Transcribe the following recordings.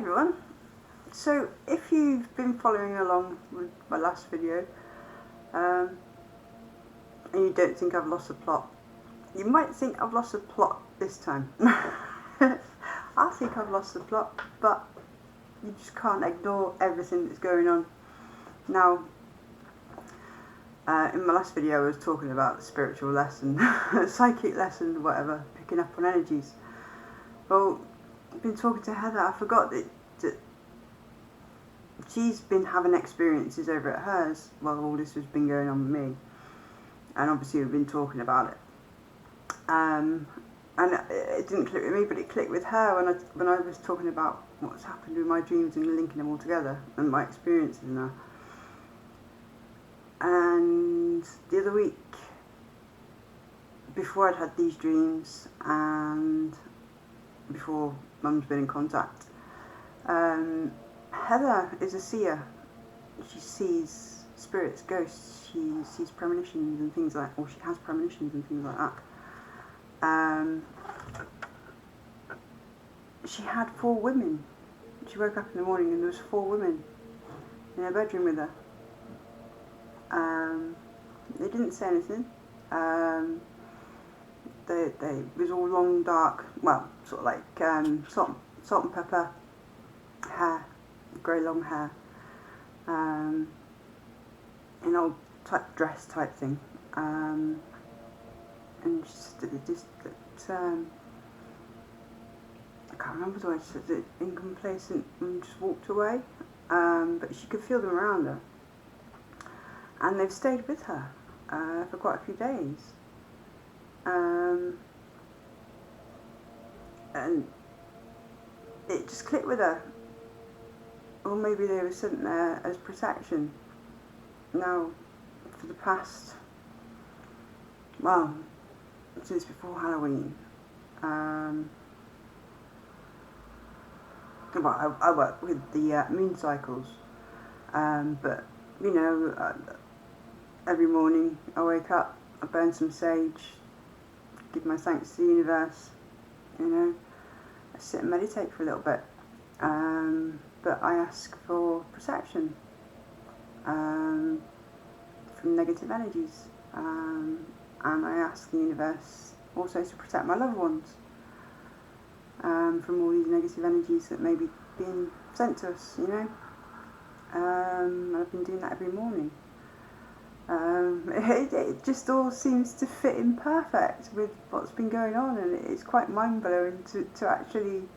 everyone. So if you've been following along with my last video and you don't think I've lost the plot, you might think I've lost the plot this time. I think I've lost the plot, but you just can't ignore everything that's going on. Now, in my last video I was talking about the spiritual lesson, psychic lesson, whatever, picking up on energies. Well, I've been talking to Heather. I forgot that she's been having experiences over at hers while all this has been going on with me, and obviously we've been talking about it. And it didn't click with me, but it clicked with her when I was talking about what's happened with my dreams and linking them all together and my experiences and that. And the other week, before I'd had these dreams and before Mum's been in contact, Heather is a seer. She sees spirits, ghosts, she sees premonitions and things like, or she has premonitions and things like that. She had 4 women. She woke up in the morning and there was 4 women in her bedroom with her. They didn't say anything. It was all long, dark, well, sort of like salt and pepper hair, grey long hair, an old type dress type thing, and just I can't remember the word. She said incomplacent and just walked away, but she could feel them around her, and they've stayed with her for quite a few days. And it just clicked with her. Or maybe they were sent there as protection. Now, for the past, well, since before Halloween, well, I work with the moon cycles, but you know, every morning I wake up, I burn some sage, give my thanks to the universe, you know, I sit and meditate for a little bit, but I ask for protection from negative energies, and I ask the universe also to protect my loved ones from all these negative energies that may be being sent to us, you know. I've been doing that every morning. It just all seems to fit in perfect with what's been going on, and it's quite mind-blowing to actually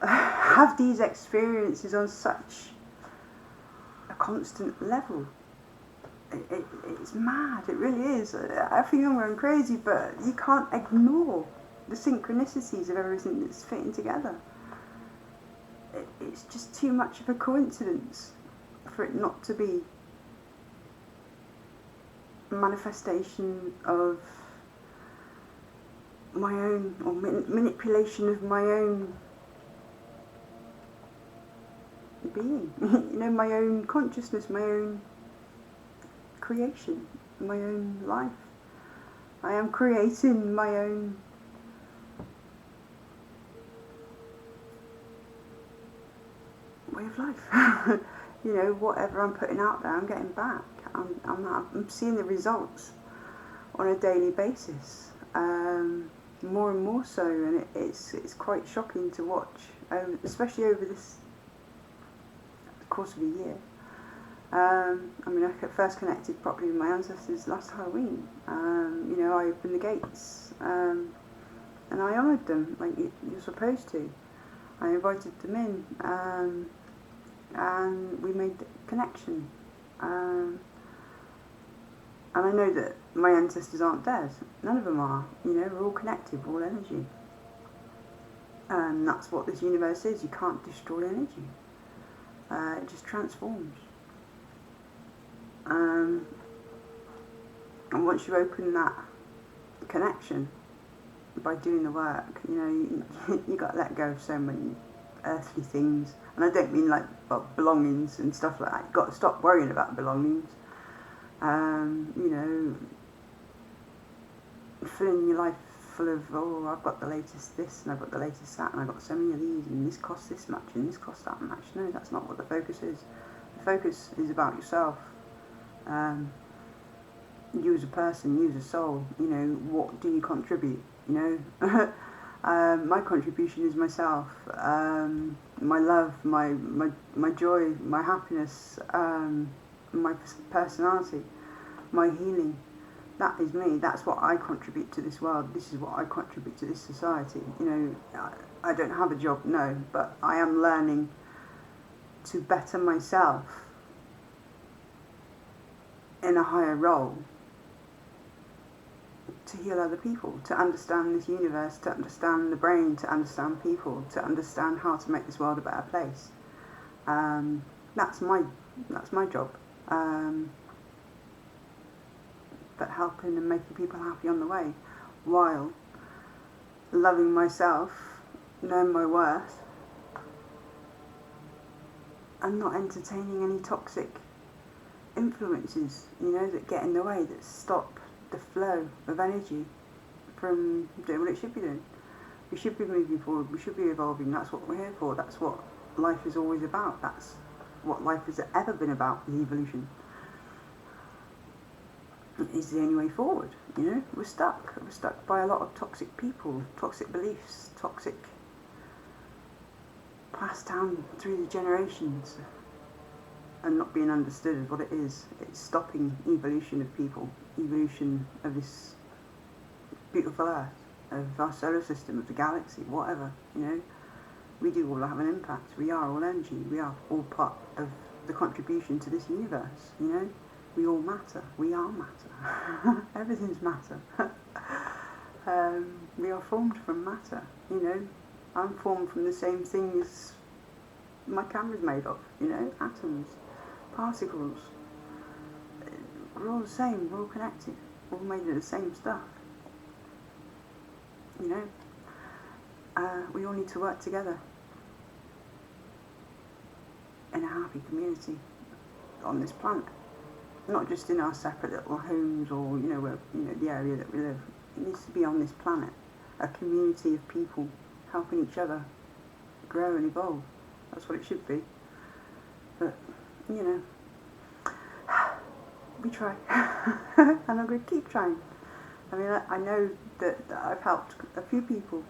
have these experiences on such a constant level. It's mad, it really is. I think I'm going crazy, but you can't ignore the synchronicities of everything that's fitting together. It's just too much of a coincidence for it not to be manifestation of my own, or manipulation of my own being, you know, my own consciousness, my own creation, my own life. I am creating my own way of life. You know, whatever I'm putting out there, I'm getting back. I'm seeing the results on a daily basis, more and more so, and it's quite shocking to watch, especially over this course of a year. I mean, I first connected properly with my ancestors last Halloween. You know, I opened the gates, and I honoured them like you're supposed to. I invited them in, and we made the connection. And I know that my ancestors aren't dead. None of them are. You know, we're all connected, we're all energy. And that's what this universe is. You can't destroy energy. It just transforms. And once you open that connection by doing the work, you know, you got to let go of so many earthly things. And I don't mean like belongings and stuff like that. You've got to stop worrying about belongings. You know, filling your life full of, oh, I've got the latest this and I've got the latest that and I've got so many of these and this costs this much and this costs that much. No, that's not what the focus is. The focus is about yourself. You as a person, you as a soul, you know, what do you contribute, you know? My contribution is myself, my love, my joy, my happiness, my personality, my healing. That is me. That's what I contribute to this world. This is what I contribute to this society. You know, I don't have a job, no, but I am learning to better myself in a higher role, to heal other people, to understand this universe, to understand the brain, to understand people, to understand how to make this world a better place. That's my job. But helping and making people happy on the way, while loving myself, knowing my worth, and not entertaining any toxic influences, you know, that get in the way, that stop the flow of energy from doing what it should be doing. We should be moving forward, we should be evolving. That's what we're here for. That's what life is always about. That's what life has ever been about, is evolution. It's the only way forward, you know. We're stuck by a lot of toxic people, toxic beliefs, toxic, passed down through the generations, and not being understood as what it is. It's stopping evolution of people, evolution of this beautiful earth, of our solar system, of the galaxy, whatever, you know. We do all have an impact. We are all energy. We are all part of the contribution to this universe, you know. We all matter. We are matter. Everything's matter. We are formed from matter, you know. I'm formed from the same thing as my camera's made of, you know, atoms, particles. We're all the same, we're all connected, we're all made of the same stuff, you know. We all need to work together in a happy community on this planet. Not just in our separate little homes or, you know, where, you know, the area that we live. It needs to be on this planet, a community of people helping each other grow and evolve. That's what it should be. But, you know, we try. And I'm going to keep trying. I mean, I know that I've helped a few people,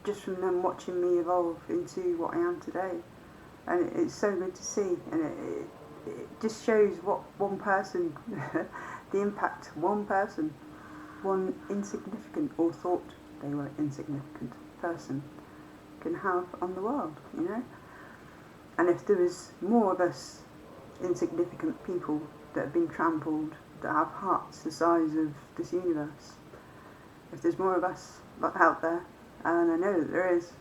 just from them watching me evolve into what I am today. And it's so good to see, and it just shows what one person, the impact one person, one insignificant, or thought they were insignificant person, can have on the world, you know. And if there was more of us insignificant people that have been trampled, that have hearts the size of this universe, if there's more of us out there, and I know that there is,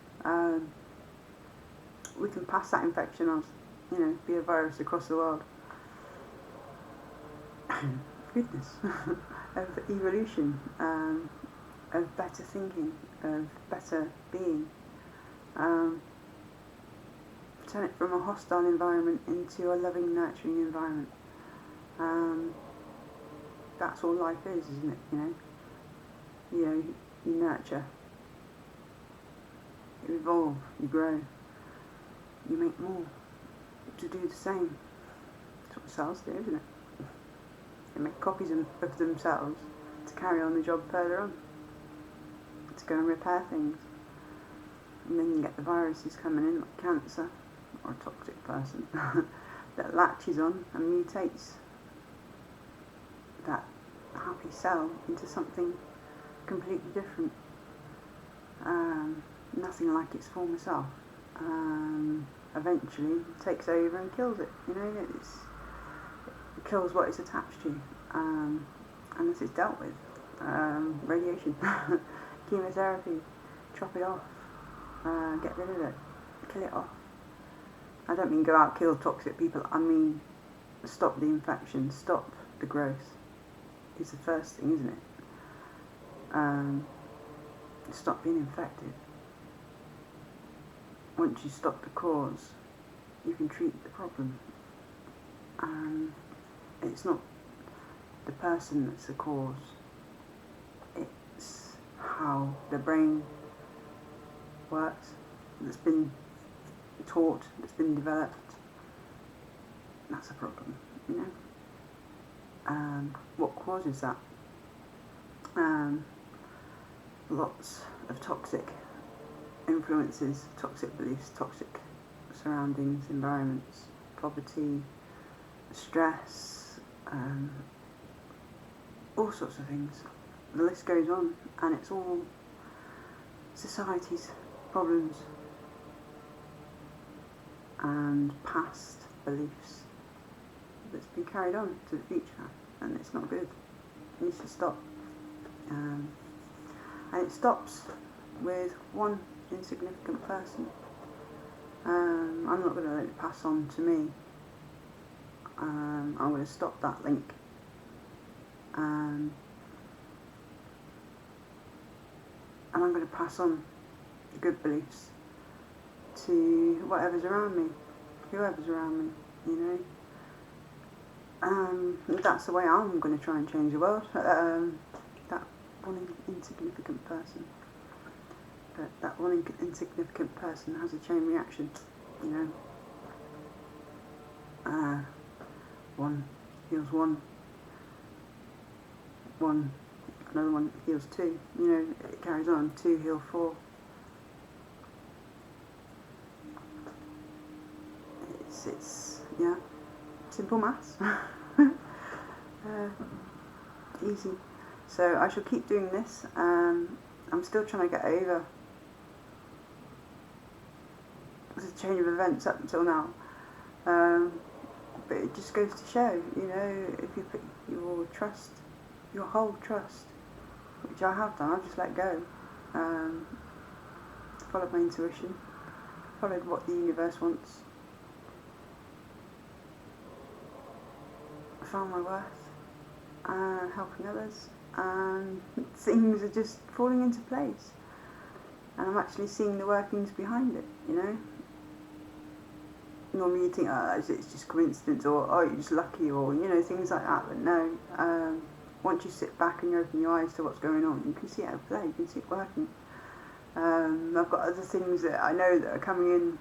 we can pass that infection on, you know, be a virus across the world. Goodness. Of evolution, of better thinking, of better being. Turn it from a hostile environment into a loving, nurturing environment. That's all life is, isn't it, you know? You know, you nurture, you evolve, you grow. You make more to do the same. That's what cells do, isn't it? They make copies of themselves to carry on the job further on, to go and repair things. And then you get the viruses coming in, like cancer, or a toxic person, that latches on and mutates that happy cell into something completely different. Nothing like its former self. Eventually takes over and kills it, you know. It kills what it's attached to, unless it's dealt with. Radiation, chemotherapy, chop it off, get rid of it, kill it off. I don't mean go out, kill toxic people, I mean stop the infection, stop the growth. It's the first thing, isn't it? Stop being infected. Once you stop the cause, you can treat the problem. It's not the person that's the cause. It's how the brain works, that's been taught, that's been developed. That's a problem, you know. What causes that? Lots of toxic influences, toxic beliefs, toxic surroundings, environments, poverty, stress, all sorts of things. The list goes on, and it's all society's problems and past beliefs that's been carried on to the future, and it's not good. It needs to stop. And it stops with one insignificant person. I'm not going to let it pass on to me. I'm going to stop that link. And I'm going to pass on the good beliefs to whatever's around me, whoever's around me, you know. That's the way I'm going to try and change the world. That one insignificant person. But that one insignificant person has a chain reaction, you know. One heals one, another one heals two, you know, it carries on, 2 heal 4. It's yeah, simple maths. Easy. So I shall keep doing this. I'm still trying to get over the chain of events up until now. But it just goes to show, you know, if you put your trust, your whole trust, which I have done, I've just let go. Followed my intuition, followed what the universe wants. I found my worth, helping others, and things are just falling into place. And I'm actually seeing the workings behind it, you know. Normally you think, oh, it's just coincidence, or oh, you're just lucky, or, you know, things like that. But no, once you sit back and you open your eyes to what's going on, you can see it at play, you can see it working. I've got other things that I know that are coming in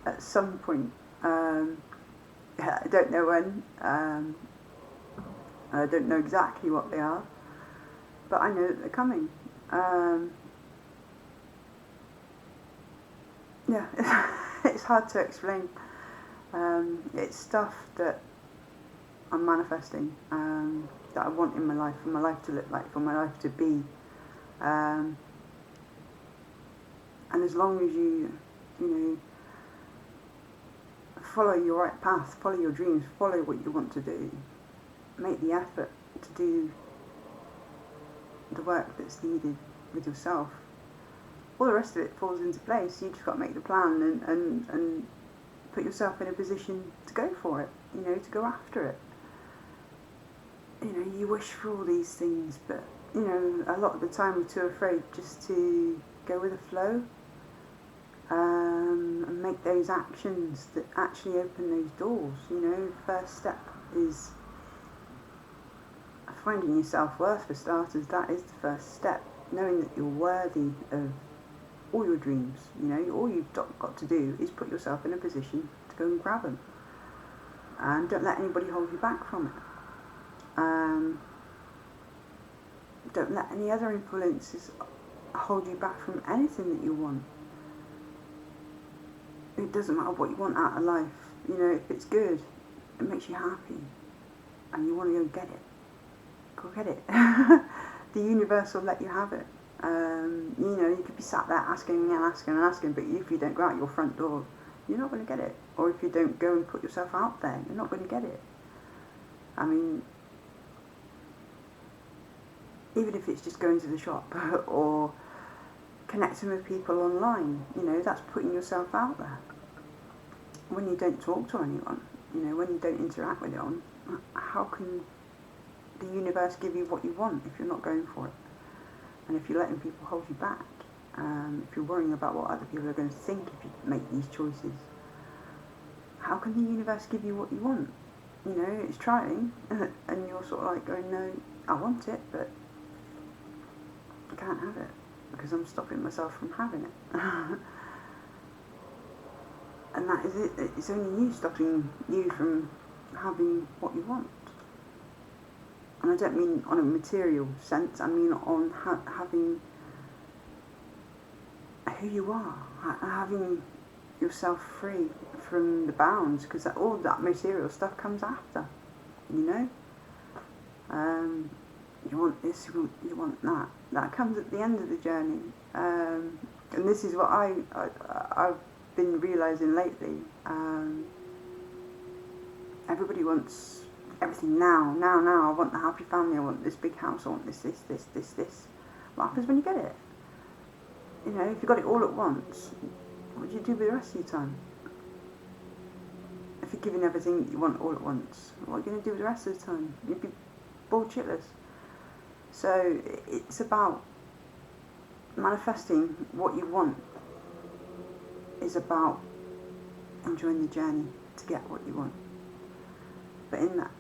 at some point. I don't know when. I don't know exactly what they are, but I know that they're coming. Yeah, it's hard to explain. It's stuff that I'm manifesting, that I want in my life, for my life to look like, for my life to be. And as long as you know, follow your right path, follow your dreams, follow what you want to do, make the effort to do the work that's needed with yourself, all the rest of it falls into place. You just got to make the plan and put yourself in a position to go for it, you know, to go after it. You know, you wish for all these things, but, you know, a lot of the time we're too afraid just to go with the flow, and make those actions that actually open those doors. You know, the first step is finding your self-worth, for starters. That is the first step, knowing that you're worthy of all your dreams. You know, all you've got to do is put yourself in a position to go and grab them, and don't let anybody hold you back from it. Don't let any other influences hold you back from anything that you want. It doesn't matter what you want out of life. You know, if it's good, it makes you happy, and you want to go get it, go get it. The universe will let you have it. You know, you could be sat there asking and asking and asking, but if you don't go out your front door, you're not going to get it. Or if you don't go and put yourself out there, you're not going to get it. I mean, even if it's just going to the shop or connecting with people online, you know, that's putting yourself out there. When you don't talk to anyone, you know, when you don't interact with anyone, how can the universe give you what you want if you're not going for it? And if you're letting people hold you back, if you're worrying about what other people are going to think if you make these choices, how can the universe give you what you want? you know, it's trying, and you're sort of like going, no, I want it, but I can't have it because I'm stopping myself from having it. And that is it. It's only you stopping you from having what you want. And I don't mean on a material sense, I mean on having who you are, having yourself free from the bounds, because all that material stuff comes after, you know. You want this, you want that. That comes at the end of the journey. And this is what I've been realising lately. Everybody wants everything now. I want the happy family, I want this big house, I want this. What happens when you get it? You know, if you got it all at once, what do you do with the rest of your time? If you're given everything that you want all at once, what are you going to do with the rest of the time? You'd be bored shitless. So it's about manifesting what you want. Is about enjoying the journey to get what you want. But in that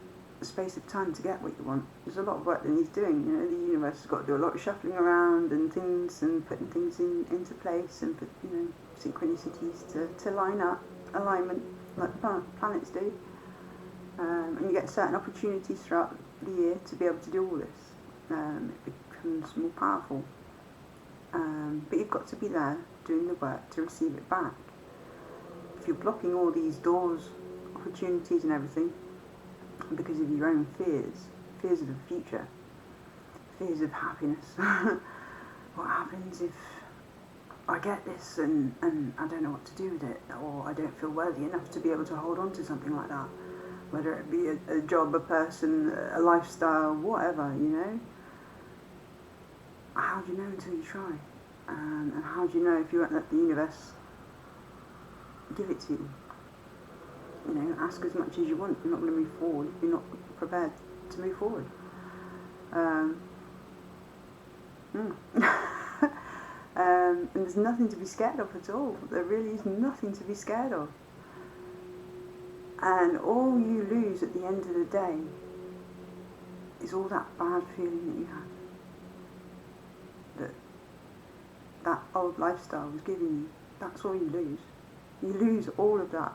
space of time to get what you want, there's a lot of work that needs doing. You know, the universe has got to do a lot of shuffling around and things, and putting things into place, and put, you know, synchronicities to line up, alignment, like the planets do. And you get certain opportunities throughout the year to be able to do all this. It becomes more powerful. But you've got to be there doing the work to receive it back. If you're blocking all these doors, opportunities and everything because of your own fears of the future, fears of happiness, what happens if I get this and I don't know what to do with it, or I don't feel worthy enough to be able to hold on to something like that, whether it be a job, a person, a lifestyle, whatever, you know. How do you know until you try? And how do you know if you won't let the universe give it to you? You know, ask as much as you want. You're not going to move forward if you're not prepared to move forward. And there's nothing to be scared of at all. There really is nothing to be scared of. And all you lose at the end of the day is all that bad feeling that you had. That old lifestyle was giving you. That's all you lose. You lose all of that.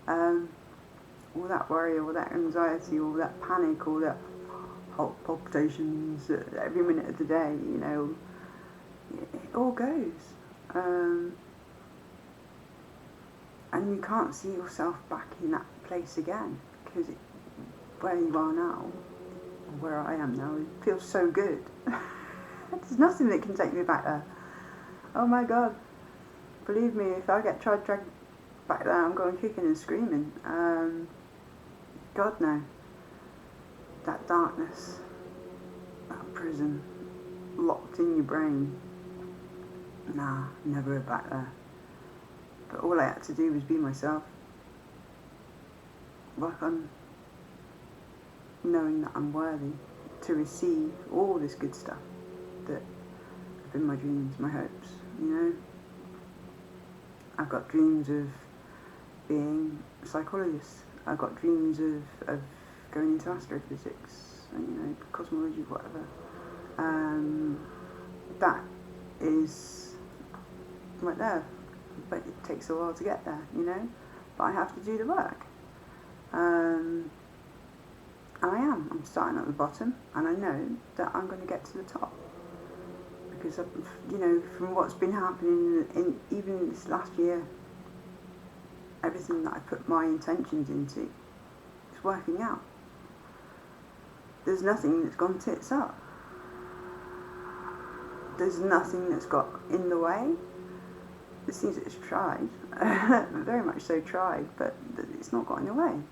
All that worry, all that anxiety, all that panic, all that palpitations every minute of the day, you know. It all goes. And you can't see yourself back in that place again, because where you are now, or where I am now, it feels so good. There's nothing that can take me back there. Oh my God. Believe me, if I get dragged back there, I'm going kicking and screaming. God no. That darkness, that prison, locked in your brain. Nah, never back there. But all I had to do was be myself. Work on knowing that I'm worthy to receive all this good stuff that have been my dreams, my hopes, you know. I've got dreams of being a psychologist. I've got dreams of going into astrophysics and, you know, cosmology, whatever. That is right there. But it takes a while to get there, you know. But I have to do the work. And I'm starting at the bottom, and I know that I'm going to get to the top. Because, you know, from what's been happening in even this last year, everything that I put my intentions into is working out. There's nothing that's gone tits up. There's nothing that's got in the way. There's things that it's tried, very much so tried, but it's not got in the way.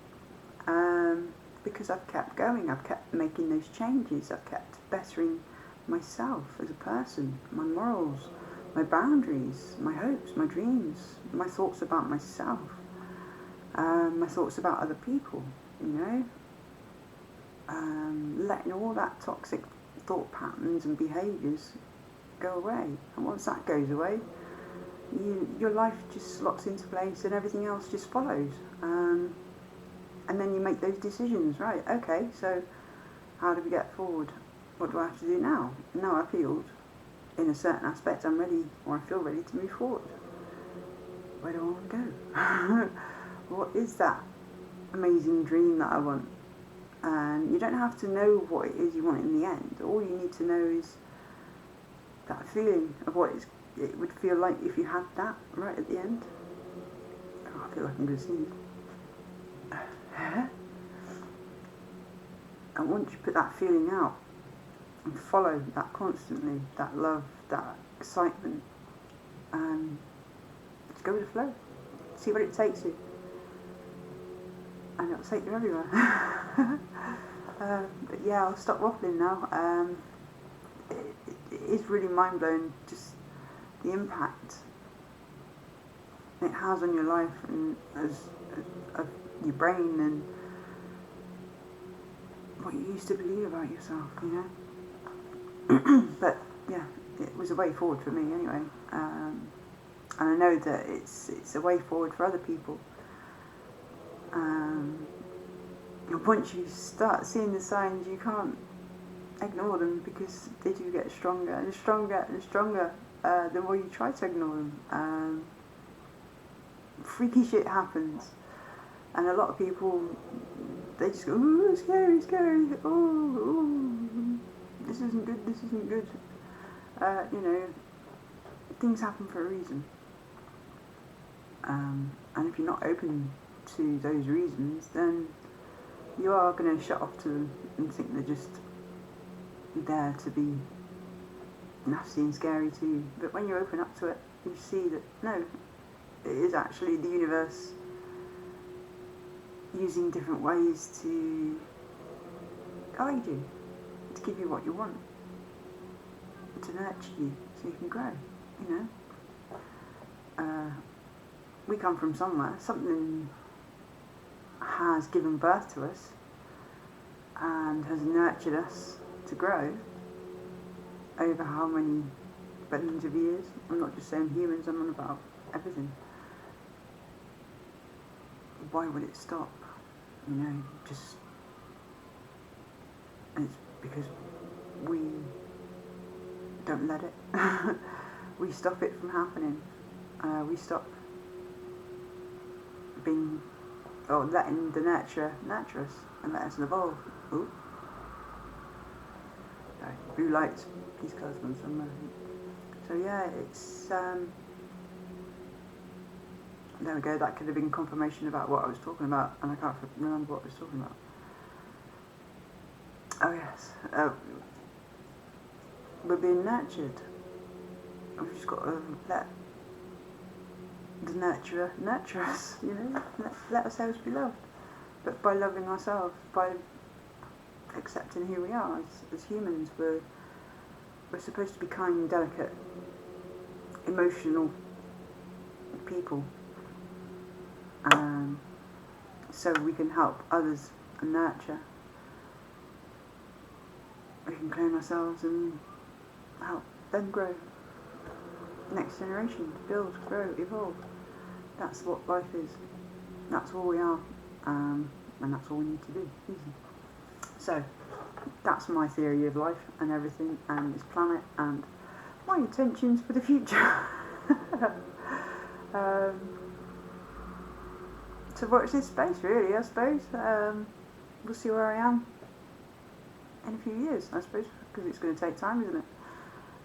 Because I've kept going, I've kept making those changes, I've kept bettering myself as a person, my morals, my boundaries, my hopes, my dreams, my thoughts about myself, my thoughts about other people, you know. Letting all that toxic thought patterns and behaviours go away. And once that goes away, your life just slots into place and everything else just follows. and then you make those decisions, right? Okay, so how do we get forward? What do I have to do now? Now I've healed in a certain aspect, I'm ready, or I feel ready to move forward. Where do I want to go? What is that amazing dream that I want? And you don't have to know what it is you want in the end. All you need to know is that feeling of what it would feel like if you had that right at the end. Oh, I feel like I'm going to sneeze. And once you put that feeling out and follow that constantly, that love, that excitement, and just go with the flow. See where it takes you. And it'll take you everywhere. But yeah, I'll stop waffling now. It is really mind-blowing, just the impact it has on your life and of your brain and what you used to believe about yourself, you know. But yeah, it was a way forward for me anyway, and I know that it's a way forward for other people. And once you start seeing the signs, you can't ignore them, because they do get stronger and stronger and stronger the more you try to ignore them. Freaky shit happens, and a lot of people, they just go, ooh, scary, scary, oh, this isn't good, this isn't good. You know, things happen for a reason, and if you're not open to those reasons, then you are going to shut off to them and think they're just there to be nasty and scary to you. But when you open up to it, you see that no, it is actually the universe using different ways to guide you, to give you what you want, to nurture you so you can grow, you know. We come from somewhere, something has given birth to us and has nurtured us to grow over how many billions of years. I'm not just saying humans, I'm on about everything. Why would it stop? You know, just, and it's because we don't let it. We stop it from happening. We stop being, or letting the nurture us and let us evolve. Ooh. Sorry, blue lights, these colours from somewhere. So yeah, it's, there we go, that could have been confirmation about what I was talking about, and I can't remember what I was talking about. Oh yes, we're being nurtured. We've just got to let the nurturer nurture us, you know, let ourselves be loved. But by loving ourselves, by accepting who we are as humans, we're supposed to be kind, delicate, emotional people. So we can help others and nurture. We can clone ourselves and help them grow. Next generation, build, grow, evolve. That's what life is. That's all we are. And that's all we need to do. Easy. So, that's my theory of life and everything and this planet and my intentions for the future. To watch this space, really, I suppose. We'll see where I am in a few years, I suppose, because it's going to take time, isn't it?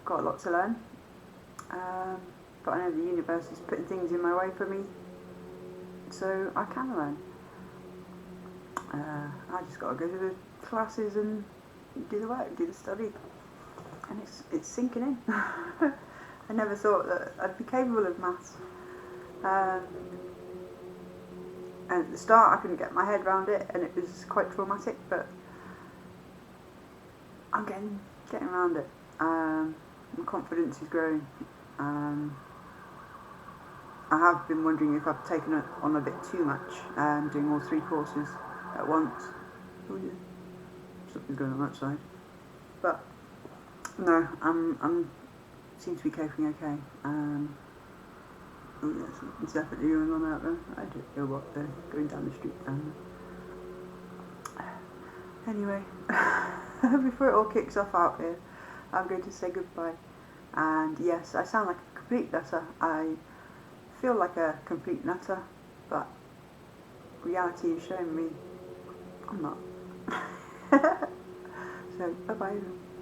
Got a lot to learn. But I know the universe is putting things in my way for me, so I can learn. I just got to go to the classes and do the work, do the study, and it's sinking in. I never thought that I'd be capable of maths. And at the start I couldn't get my head around it, and it was quite traumatic, but I'm getting around it. My confidence is growing. I have been wondering if I've taken it on a bit too much, doing all 3 courses at once. Oh yeah, something's going on outside. But no, I'm seem to be coping okay. Oh yeah, something's definitely going on out there. I don't know what they're going down the street down Anyway, before it all kicks off out here, I'm going to say goodbye. And yes, I sound like a complete nutter. I feel like a complete nutter, but reality is showing me I'm not. So, bye bye.